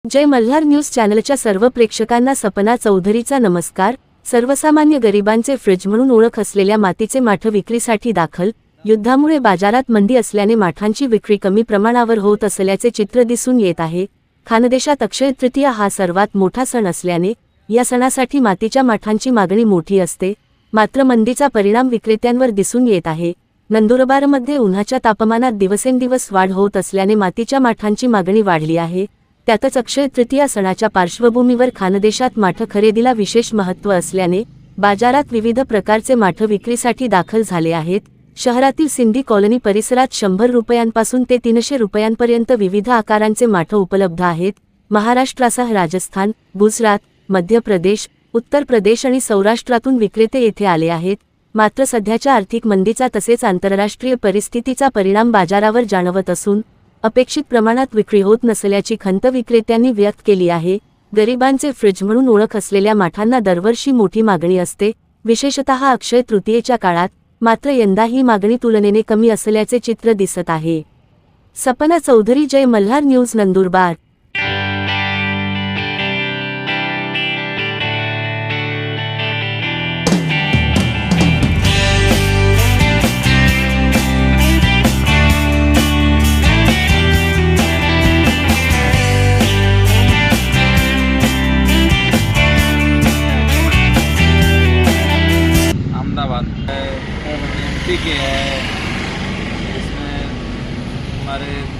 जय Malhar news चॅनलच्या सर्व प्रेक्षकांना सपना चौधरीचा नमस्कार। सर्वसामान्य गरिबांचे फ्रीज म्हणून ओळख असलेल्या मातीचे माठ विक्रीसाठी दाखल। युद्धामुळे बाजारात मंदी असल्याने माठांची विक्री कमी प्रमाणावर होत असल्याचे चित्र दिसून येत आहे। खानदेशात अक्षय तृतीया हा सर्वात मोठा सण असल्याने या सणासाठी मातीच्या माठांची मागणी मोठी असते, मात्र मंदीचा परिणाम विक्रेत्यांवर दिसून येत आहे। नंदुरबारमध्ये उन्हाच्या तापमानात दिवसेंदिवस वाढ होत असल्याने मातीच्या माठांची मागणी वाढली आहे। त्यातच अक्षय तृतीया सणाच्या पार्श्वभूमीवर खानदेशात माठ खरेदीला विशेष महत्त्व असल्याने बाजारात विविध प्रकारचे माठ विक्रीसाठी दाखल झाले आहेत। शहरातील सिंधी कॉलनी परिसरात 100 रुपयांपासून ते 300 रुपयांपर्यंत विविध आकारांचे माठ उपलब्ध आहेत। महाराष्ट्रासह राजस्थान, गुजरात, मध्य प्रदेश, उत्तर प्रदेश आणि सौराष्ट्रातून विक्रेते येथे आले आहेत। मात्र सध्याच्या आर्थिक मंदीचा तसेच आंतरराष्ट्रीय परिस्थितीचा परिणाम बाजारावर जाणवत असून अपेक्षित प्रमाणात विक्री होत नसल्याची खंत विक्रेत्यांनी व्यक्त केली आहे। गरिबांचे फ्रीज म्हणून ओळख असलेल्या माठांना दरवर्षी मोठी मागणी असते, विशेषतः अक्षय तृतीयेच्या काळात। मात्र यंदा ही मागणी तुलनेने कमी असल्याचे चित्र दिसत आहे। सपना चौधरी, जय मल्हार न्यूज, नंदुरबार। के है इसमें हमारे